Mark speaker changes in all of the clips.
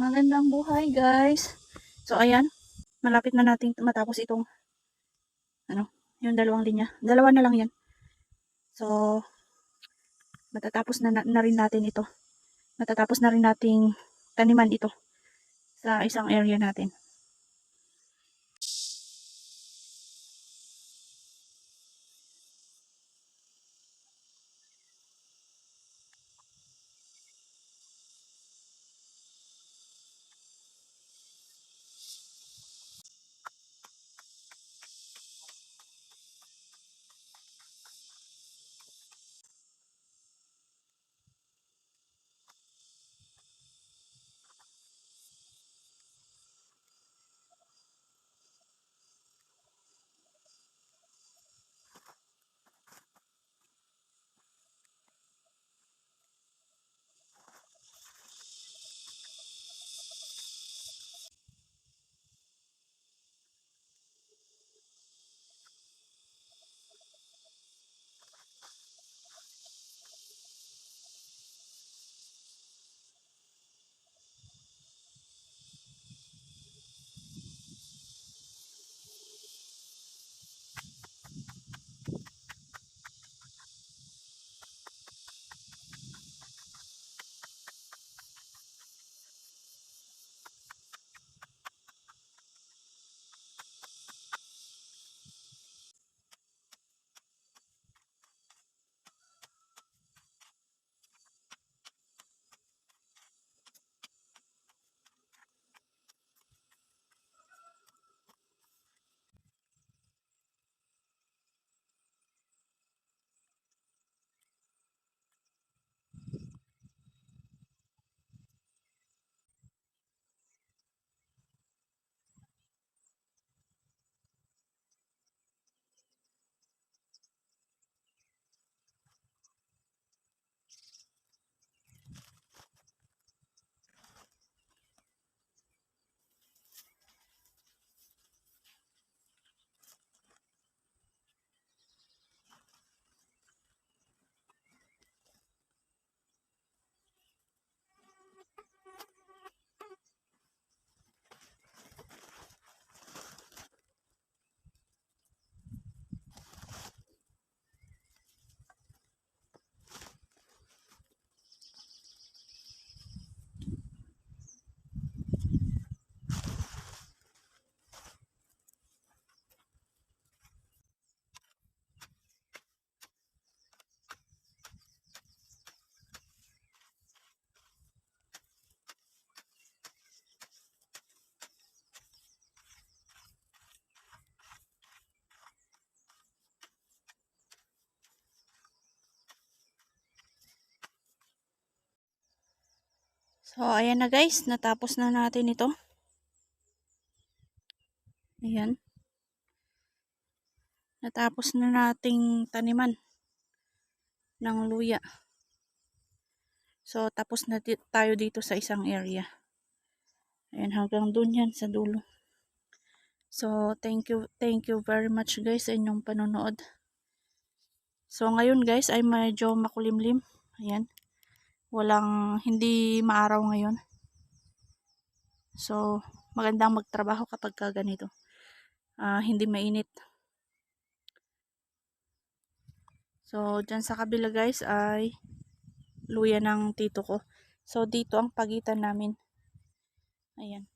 Speaker 1: Magandang buhay guys. So ayan, malapit na nating matapos itong yung dalawang linya. Dalawa na lang 'yan. So matatapos na rin natin ito. Matatapos na rin nating taniman ito sa isang area natin. So ayan na guys, natapos na natin ito. Ayan. Natapos na nating taniman ng luya. So tapos na tayo dito sa isang area. Ayan, hanggang dun yan sa dulo. So thank you very much guys sa inyong panonood. So ngayon guys ay medyo makulimlim. Ayan. Hindi maaraw ngayon. So magandang magtrabaho kapag ganito. Hindi mainit. So dyan sa kabila guys ay luya ng tito ko. So dito ang pagitan namin. Ayan.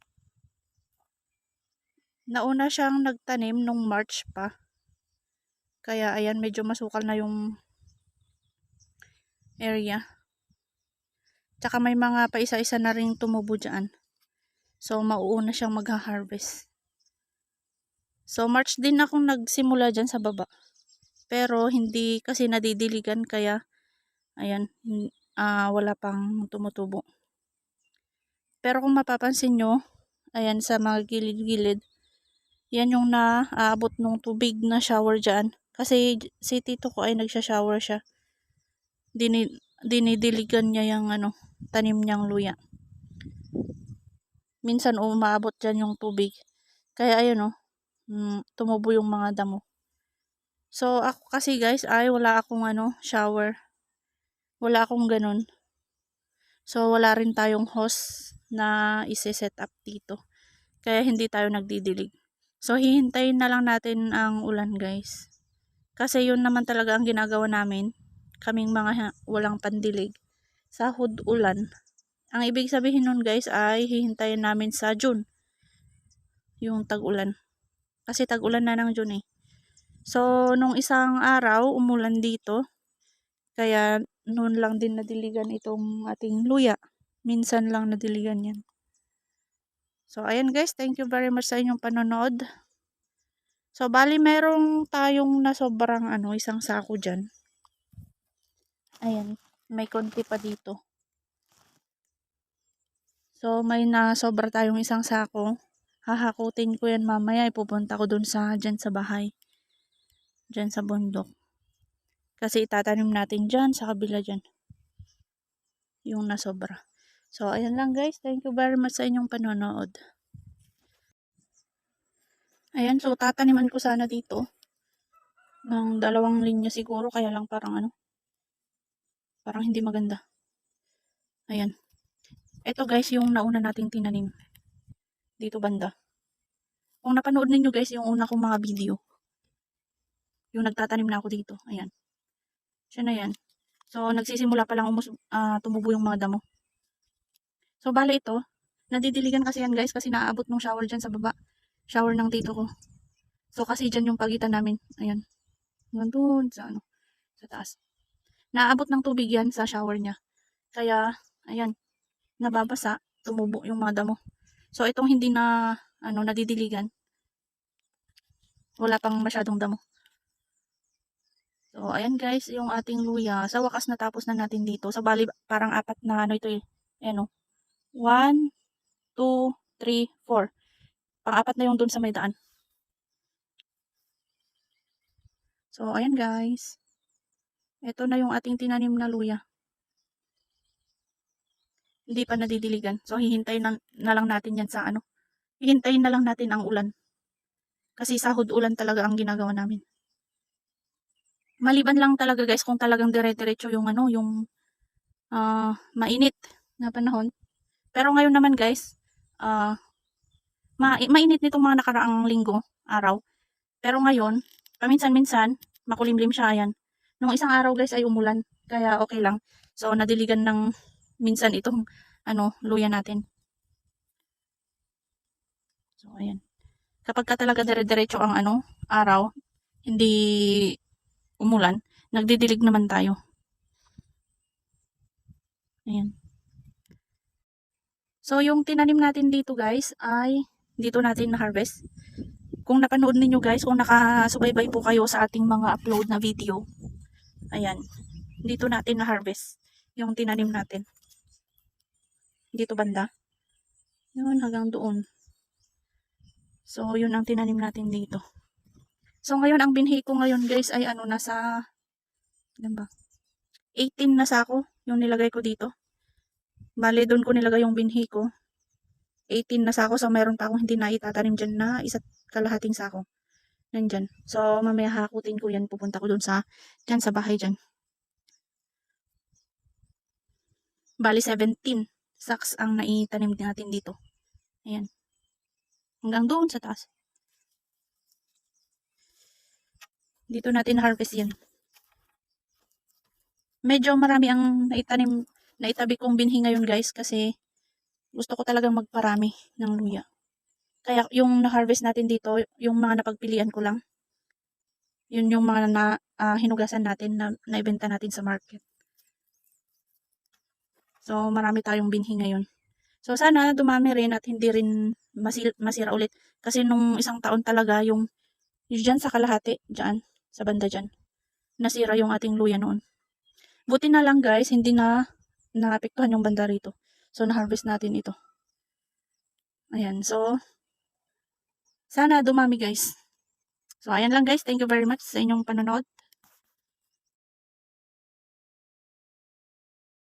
Speaker 1: Nauna siyang nagtanim nung March pa. Kaya ayan, medyo masukal na yung area. Tsaka may mga paisa-isa na ring tumubo dyan. So mauuna siyang magha-harvest. So March din akong nagsimula dyan sa baba. Pero hindi kasi nadidiligan kaya ayan, wala pang tumutubo. Pero kung mapapansin nyo, ayan sa mga gilid-gilid, yan yung naaabot nung tubig na shower dyan. Kasi si tito ko ay nagsha-shower siya. Dinidiligan niya yung tanim niyang luya. Minsan umaabot dyan yung tubig. Kaya ayun tumubo yung mga damo. So ako kasi guys ay wala akong shower. Wala akong ganun. So, wala rin tayong hose na isi-set up dito. Kaya hindi tayo nagdidilig. So, hihintayin na lang natin ang ulan guys. Kasi yun naman talaga ang ginagawa namin. Kaming mga walang pandilig. Sahod ulan. Ang ibig sabihin nun guys ay hihintayin namin sa June. Yung tag-ulan. Kasi tag-ulan na ng June eh. So, nung isang araw, umulan dito. Kaya, noon lang din nadiligan itong ating luya. Minsan lang nadiligan yan. So, ayan guys. Thank you very much sa inyong panonood. So, bali merong tayong nasobrang isang sako dyan. Ayan. May konti pa dito. So, may nasobra tayong isang sako. Hahakutin ko yan mamaya. Ipupunta ko dun dyan sa bahay. Dyan sa bundok. Kasi itatanim natin dyan sa kabila dyan. Yung nasobra. So, ayan lang guys. Thank you very much sa inyong panonood. Ayan, so tataniman ko sana dito. Ng 2 linya siguro. Kaya lang parang parang hindi maganda. Ayan. Ito guys, yung nauna nating tinanim. Dito banda. Kung napanood ninyo guys, yung una kong mga video. Yung nagtatanim na ako dito. Ayan. Siya na yan. So, nagsisimula pa lang tumubo yung mga damo. So, bale ito, nadidiligan kasi yan guys kasi naaabot ng shower dyan sa baba. Shower ng tito ko. So, kasi dyan yung pagitan namin. Ayan. Nandun sa sa taas. Naaabot ng tubig yan sa shower niya. Kaya, ayan, nababasa, tumubo yung mga damo. So, itong hindi na, nadidiligan. Wala pang masyadong damo. So, ayan guys, yung ating luya. Sa wakas natapos na natin dito. Sa bali, parang 4 na ito eh. Ayan o. 1, 2, 3, 4. Pang-4 na yung dun sa may daan. So, ayan guys. Ito na yung ating tinanim na luya. Hindi pa nadidiligan. So, hihintayin na lang natin yan sa Hihintayin na lang natin ang ulan. Kasi sahod ulan talaga ang ginagawa namin. Maliban lang talaga guys kung talagang dire-diretso yung yung mainit na panahon. Pero ngayon naman guys, mainit nitong mga nakaraang linggo, araw. Pero ngayon, paminsan-minsan, makulimlim siya yan. Nung isang araw guys ay umulan, kaya okay lang. So, nadiligan ng minsan itong luya natin. So, ayan. Kapag ka talaga dire-diretso ang araw, hindi umulan, nagdidilig naman tayo. Ayan. So, yung tinanim natin dito guys ay dito natin na-harvest. Kung napanood ninyo guys, kung nakasubaybay po kayo sa ating mga upload na video, ayan, dito natin na-harvest yung tinanim natin. Dito banda. Yun, hanggang doon. So, yun ang tinanim natin dito. So, ngayon, ang binhi ko ngayon guys ay nasa, ilan ba? 18 na sako yung nilagay ko dito. Bale, doon ko nilagay yung binhi ko. 18 na sako. So, meron pa akong hindi na itatanim dyan na 1.5 sako. Nandyan. So, mamaya hakutin ko yan. Pupunta ko doon dyan sa bahay dyan. Bali, 17 sacks ang naitanim natin dito. Ayan. Hanggang doon sa taas. Dito natin harvest yan. Medyo marami ang naitabi kong binhi ngayon guys kasi gusto ko talagang magparami ng luya. Kaya yung na-harvest natin dito, yung mga napagpilian ko lang. Yun yung mga hinugasan natin na naibenta natin sa market. So, marami tayong binhi ngayon. So, sana dumami rin at hindi rin masira ulit. Kasi nung isang taon talaga, yung dyan sa kalahati, dyan, sa banda dyan, nasira yung ating luya noon. Buti na lang guys, hindi na naapektuhan yung banda rito. So, na-harvest natin ito. Ayan, so, sana dumami guys. So, ayan lang guys. Thank you very much sa inyong panonood.